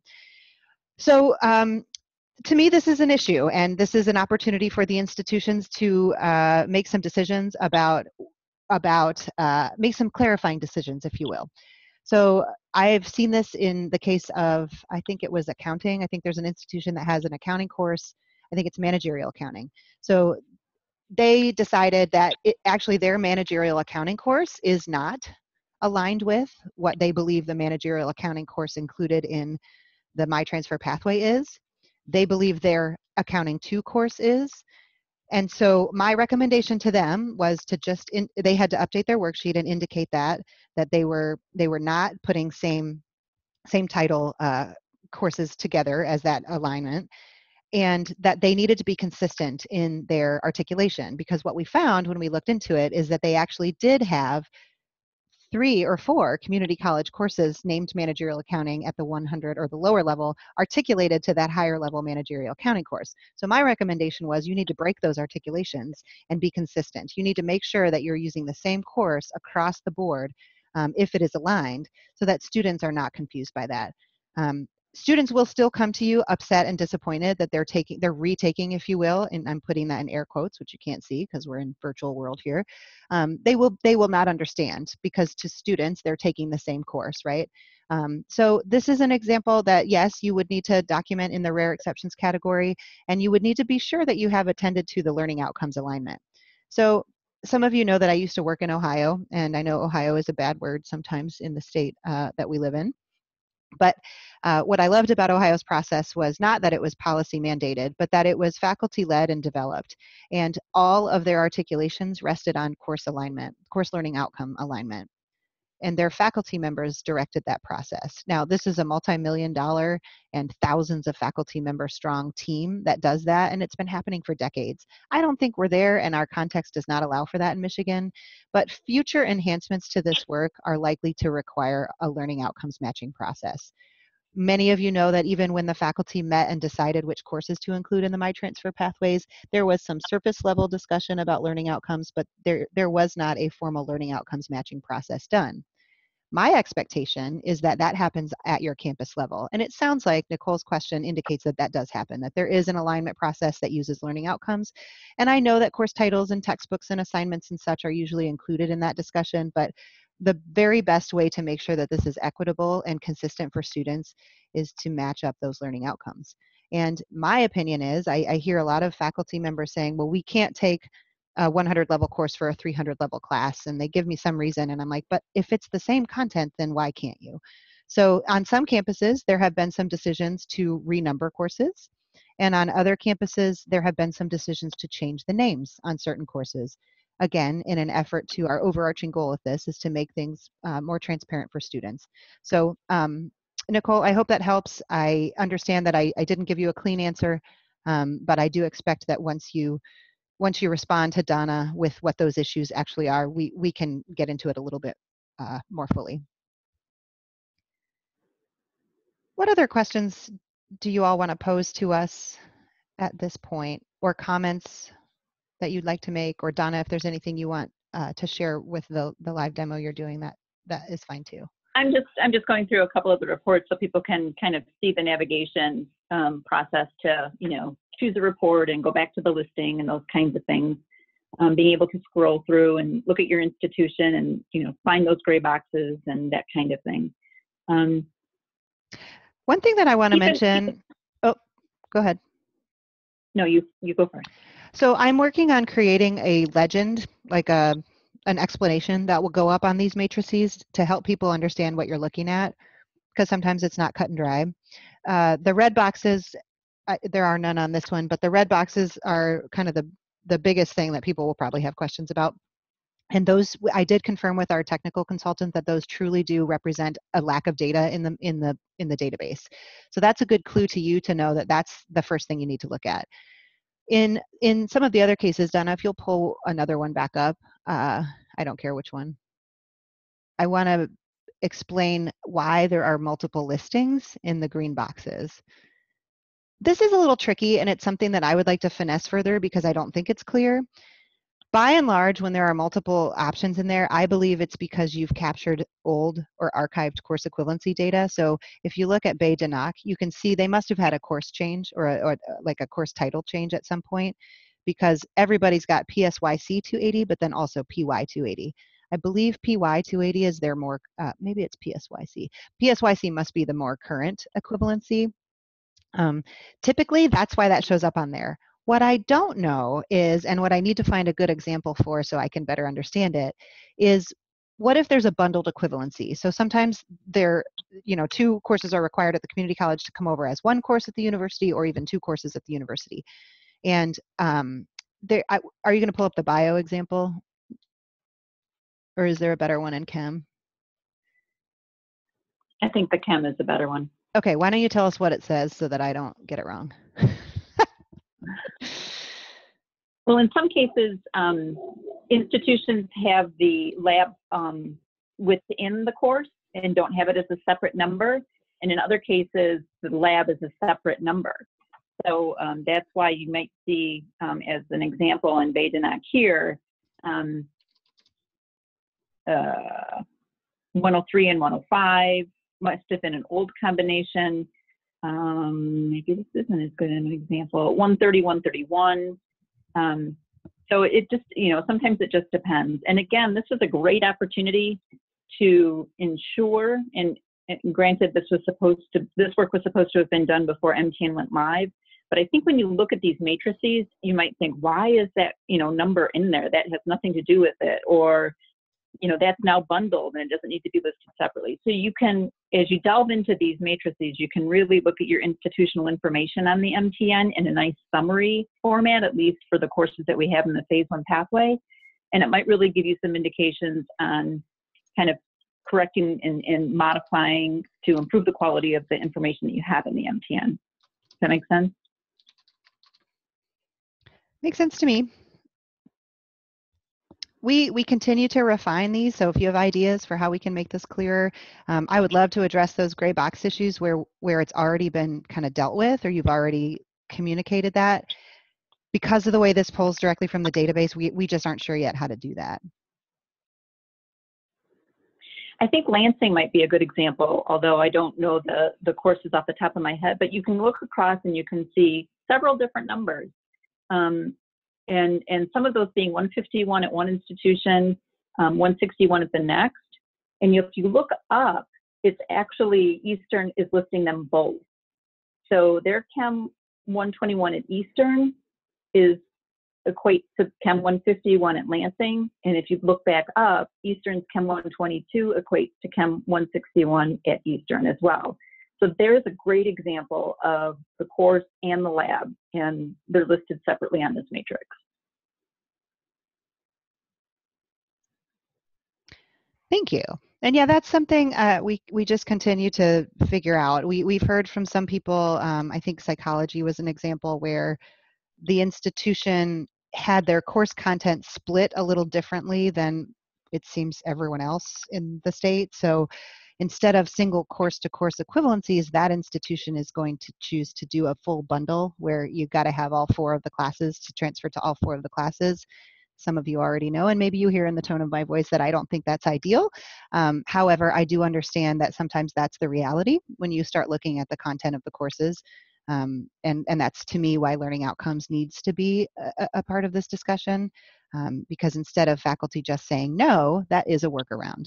So to me, this is an issue, and this is an opportunity for the institutions to make some decisions about make some clarifying decisions, if you will. So I've seen this in the case of, I think it was accounting. I think there's an institution that has an accounting course. I think it's managerial accounting. So they decided that actually their managerial accounting course is not aligned with what they believe the managerial accounting course included in the MiTransfer pathway is. They believe their accounting 2 course is. And so my recommendation to them was to just, they had to update their worksheet and indicate that they were not putting same title courses together as that alignment, and that they needed to be consistent in their articulation, because what we found when we looked into it is that they actually did have 3 or 4 community college courses named managerial accounting at the 100 or the lower level articulated to that higher level managerial accounting course. So my recommendation was you need to break those articulations and be consistent. You need to make sure that you're using the same course across the board if it is aligned, so that students are not confused by that. Students will still come to you upset and disappointed that they're retaking, if you will, and I'm putting that in air quotes, which you can't see because we're in virtual world here. They will not understand, because to students, they're taking the same course, right? So this is an example that, yes, you would need to document in the rare exceptions category, and you would need to be sure that you have attended to the learning outcomes alignment. So some of you know that I used to work in Ohio, and I know Ohio is a bad word sometimes in the state that we live in. But what I loved about Ohio's process was not that it was policy mandated, but that it was faculty led and developed. And all of their articulations rested on course alignment, course learning outcome alignment. And their faculty members directed that process. Now, this is a multi-million-dollar and thousands of faculty member strong team that does that, and it's been happening for decades. I don't think we're there, and our context does not allow for that in Michigan, but future enhancements to this work are likely to require a learning outcomes matching process. Many of you know that even when the faculty met and decided which courses to include in the MiTransfer pathways, there was some surface level discussion about learning outcomes, but there was not a formal learning outcomes matching process done. My expectation is that that happens at your campus level. And it sounds like Nicole's question indicates that that does happen, that there is an alignment process that uses learning outcomes. And I know that course titles and textbooks and assignments and such are usually included in that discussion, but the very best way to make sure that this is equitable and consistent for students is to match up those learning outcomes. And my opinion is, I hear a lot of faculty members saying, well, we can't take a 100 level course for a 300 level class, and they give me some reason, and I'm like, but if it's the same content, then why can't you? So on some campuses, there have been some decisions to renumber courses, and on other campuses, there have been some decisions to change the names on certain courses. Again, in an effort to, our overarching goal of this is to make things more transparent for students. So Nicole, I hope that helps. I understand that I didn't give you a clean answer, but I do expect that once you once you respond to Donna with what those issues actually are, we can get into it a little bit more fully. What other questions do you all want to pose to us at this point, or comments that you'd like to make? Or Donna, if there's anything you want to share with the live demo you're doing, that is fine too. I'm just going through a couple of the reports so people can kind of see the navigation process to, you know, choose a report and go back to the listing and those kinds of things. Being able to scroll through and look at your institution and, you know, find those gray boxes and that kind of thing. One thing that I want to mention, oh, go ahead. No, you go first. So I'm working on creating a legend, like an explanation that will go up on these matrices to help people understand what you're looking at, because sometimes it's not cut and dry. The red boxes, there are none on this one, but the red boxes are kind of the biggest thing that people will probably have questions about. And those, I did confirm with our technical consultant that those truly do represent a lack of data in the database. So that's a good clue to you to know that that's the first thing you need to look at. In some of the other cases, Donna, if you'll pull another one back up, I don't care which one. I want to explain why there are multiple listings in the green boxes. This is a little tricky, and it's something that I would like to finesse further because I don't think it's clear. By and large, when there are multiple options in there, I believe it's because you've captured old or archived course equivalency data. So if you look at Bay Danak, you can see they must have had a course change or like a course title change at some point, because everybody's got PSYC 280, but then also PY 280. I believe PY 280 is their more, maybe it's PSYC. PSYC must be the more current equivalency. Typically, that's why that shows up on there. What I don't know is, and what I need to find a good example for so I can better understand it, is what if there's a bundled equivalency? So sometimes there, you know, 2 courses are required at the community college to come over as 1 course at the university, or even 2 courses at the university. And are you going to pull up the bio example? Or is there a better one in chem? I think the chem is the better one. Okay, why don't you tell us what it says so that I don't get it wrong? Well, in some cases, institutions have the lab within the course and don't have it as a separate number. And in other cases, the lab is a separate number. So that's why you might see, as an example in Bay Danak here, 103 and 105 must have been an old combination. Maybe this isn't as good an example. 130, 131. So it just, you know, sometimes it just depends. And again, this was a great opportunity to ensure, and granted, this work was supposed to have been done before MTN went live. But I think when you look at these matrices, you might think, why is that, you know, number in there? That has nothing to do with it. Or, you know, that's now bundled and it doesn't need to be listed separately. So you can, as you delve into these matrices, you can really look at your institutional information on the MTN in a nice summary format, at least for the courses that we have in the phase 1 pathway. And it might really give you some indications on kind of correcting and modifying to improve the quality of the information that you have in the MTN. Does that make sense? Makes sense to me. We continue to refine these, so if you have ideas for how we can make this clearer, I would love to address those gray box issues where it's already been kind of dealt with, or you've already communicated that. Because of the way this pulls directly from the database, we just aren't sure yet how to do that. I think Lansing might be a good example, although I don't know the courses off the top of my head, but you can look across and you can see several different numbers. And some of those being 151 at one institution, 161 at the next. And if you look up, it's actually Eastern is listing them both. So their Chem 121 at Eastern equates to Chem 151 at Lansing. And if you look back up, Eastern's Chem 122 equates to Chem 161 at Eastern as well. So there's a great example of the course and the lab, and they're listed separately on this matrix. Thank you. And yeah, that's something we just continue to figure out. We've heard from some people, I think psychology was an example where the institution had their course content split a little differently than it seems everyone else in the state. So instead of single course-to-course equivalencies, that institution is going to choose to do a full bundle where you've got to have all 4 of the classes to transfer to all 4 of the classes. Some of you already know, and maybe you hear in the tone of my voice that I don't think that's ideal. However, I do understand that sometimes that's the reality when you start looking at the content of the courses. And that's, to me, why learning outcomes needs to be a part of this discussion, because instead of faculty just saying no, that is a workaround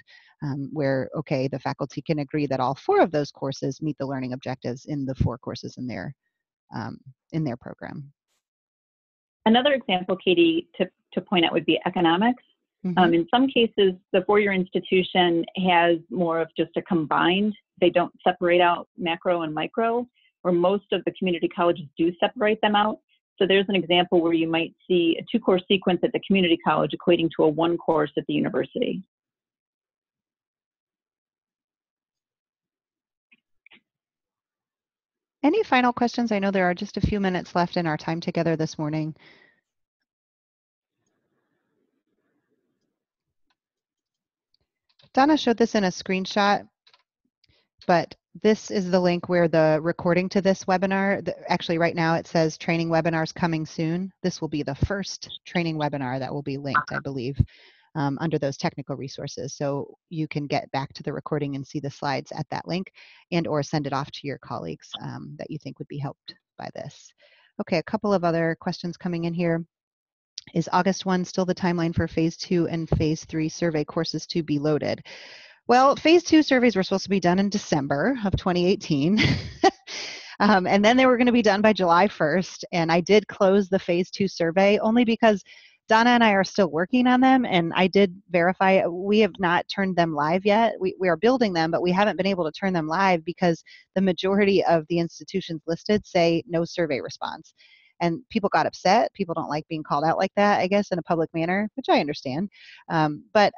where, okay, the faculty can agree that all 4 of those courses meet the learning objectives in the 4 courses in their program. Another example, Katie, to point out would be economics. Mm-hmm. In some cases, the four-year institution has more of just a combined, they don't separate out macro and micro, where most of the community colleges do separate them out. So there's an example where you might see a 2-course sequence at the community college equating to a 1 course at the university. Any final questions? I know there are just a few minutes left in our time together this morning. Donna showed this in a screenshot, but this is the link where the recording to this webinar, actually right now it says training webinars coming soon. This will be the first training webinar that will be linked, I believe, under those technical resources. So you can get back to the recording and see the slides at that link, and or send it off to your colleagues that you think would be helped by this. Okay, a couple of other questions coming in here. Is August 1 still the timeline for phase 2 and phase 3 survey courses to be loaded? Well, phase 2 surveys were supposed to be done in December of 2018. And then they were going to be done by July 1st. And I did close the phase 2 survey only because Donna and I are still working on them. And I did verify we have not turned them live yet. We are building them, but we haven't been able to turn them live because the majority of the institutions listed say no survey response. And people got upset. People don't like being called out like that, I guess, in a public manner, which I understand. But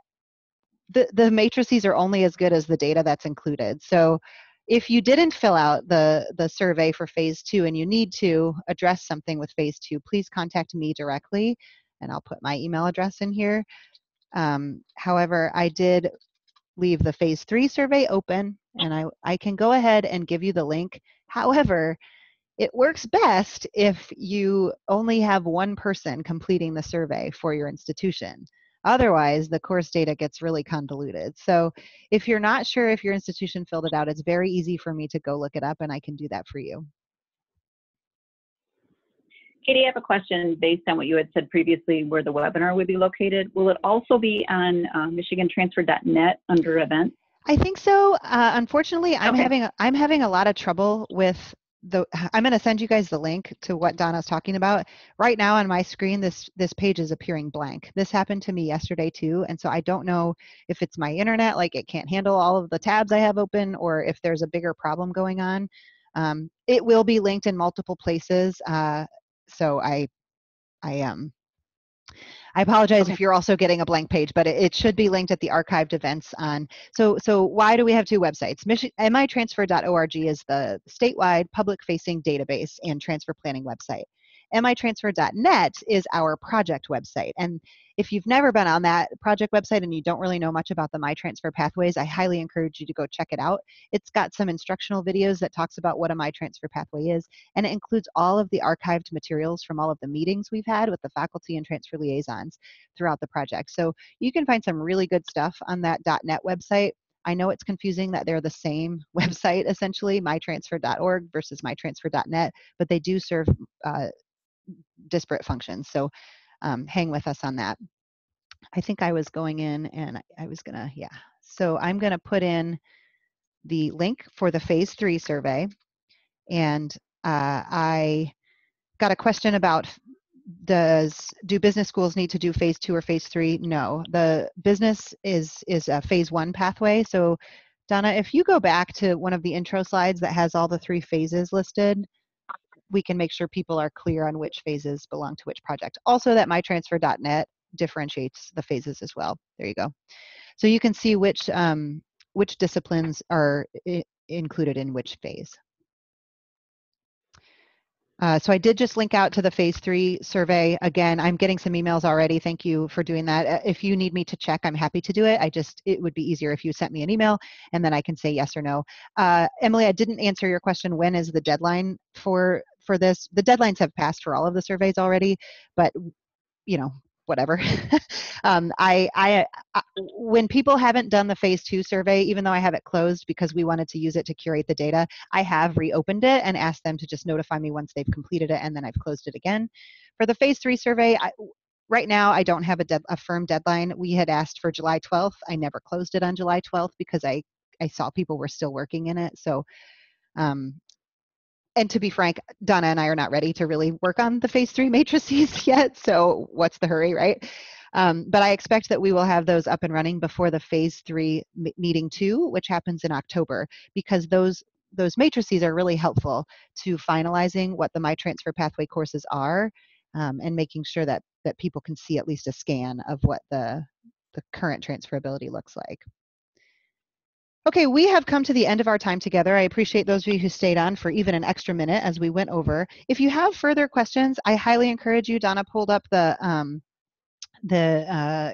the matrices are only as good as the data that's included. So if you didn't fill out the survey for phase 2 and you need to address something with phase 2, please contact me directly, and I'll put my email address in here. However, I did leave the phase 3 survey open, and I can go ahead and give you the link. However, it works best if you only have 1 person completing the survey for your institution. Otherwise, the course data gets really convoluted. So if you're not sure if your institution filled it out, it's very easy for me to go look it up, and I can do that for you. Katie, I have a question based on what you had said previously where the webinar would be located. Will it also be on michigantransfer.net under events? I think so. Unfortunately, I'm Okay. having a lot of trouble with I'm going to send you guys the link to what Donna's talking about. Right now on my screen, this page is appearing blank. This happened to me yesterday too, and so I don't know if it's my internet, like it can't handle all of the tabs I have open, or if there's a bigger problem going on. It will be linked in multiple places, so I apologize if you're also getting a blank page, but it should be linked at the archived events on. So why do we have 2 websites? MiTransfer.org is the statewide public-facing database and transfer planning website. MiTransfer.net is our project website. And if you've never been on that project website and you don't really know much about the MiTransfer pathways, I highly encourage you to go check it out. It's got some instructional videos that talks about what a MiTransfer pathway is, and it includes all of the archived materials from all of the meetings we've had with the faculty and transfer liaisons throughout the project. So you can find some really good stuff on that .net website. I know it's confusing that they're the same website, essentially, mytransfer.org versus mytransfer.net, but they do serve disparate functions. So hang with us on that. I think I was going in and I was gonna, yeah. So I'm gonna put in the link for the phase 3 survey. And I got a question about do business schools need to do phase 2 or phase 3? No, the business is a phase 1 pathway. So Donna, if you go back to one of the intro slides that has all the 3 phases listed, we can make sure people are clear on which phases belong to which project. Also, that mytransfer.net differentiates the phases as well. There you go. So you can see which disciplines are included in which phase. So I did just link out to the phase 3 survey. Again, I'm getting some emails already. Thank you for doing that. If you need me to check, I'm happy to do it. It would be easier if you sent me an email and then I can say yes or no. Emily, I didn't answer your question. When is the deadline for this? The deadlines have passed for all of the surveys already, but whatever. When people haven't done the phase 2 survey, even though I have it closed because we wanted to use it to curate the data, I have reopened it and asked them to just notify me once they've completed it, and then I've closed it again. For the phase 3 survey, right now I don't have a firm deadline. We had asked for July 12th. I never closed it on July 12th because I saw people were still working in it. So and to be frank, Donna and I are not ready to really work on the phase 3 matrices yet, so what's the hurry, right? But I expect that we will have those up and running before the phase 3 meeting 2, which happens in October, because those matrices are really helpful to finalizing what the MiTransfer pathway courses are, and making sure that people can see at least a scan of what the current transferability looks like. Okay, we have come to the end of our time together. I appreciate those of you who stayed on for even an extra minute as we went over. If you have further questions, I highly encourage you. Donna pulled up the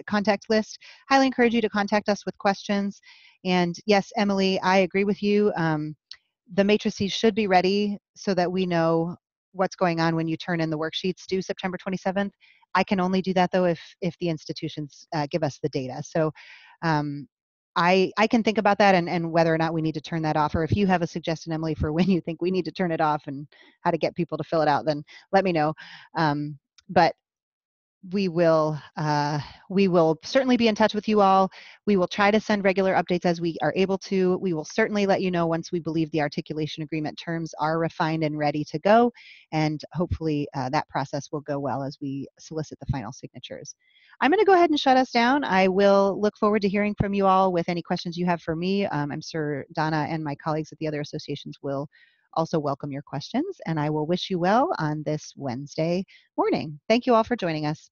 contact list. Highly encourage you to contact us with questions. And yes, Emily, I agree with you. The matrices should be ready so that we know what's going on when you turn in the worksheets due September 27th. I can only do that though if the institutions give us the data. So I can think about that and whether or not we need to turn that off, or if you have a suggestion, Emily, for when you think we need to turn it off and how to get people to fill it out, then let me know. But we will certainly be in touch with you all. We will try to send regular updates as we are able to. We will certainly let you know once we believe the articulation agreement terms are refined and ready to go. And hopefully that process will go well as we solicit the final signatures. I'm going to go ahead and shut us down. I will look forward to hearing from you all with any questions you have for me. I'm sure Donna and my colleagues at the other associations will also welcome your questions. And I will wish you well on this Wednesday morning. Thank you all for joining us.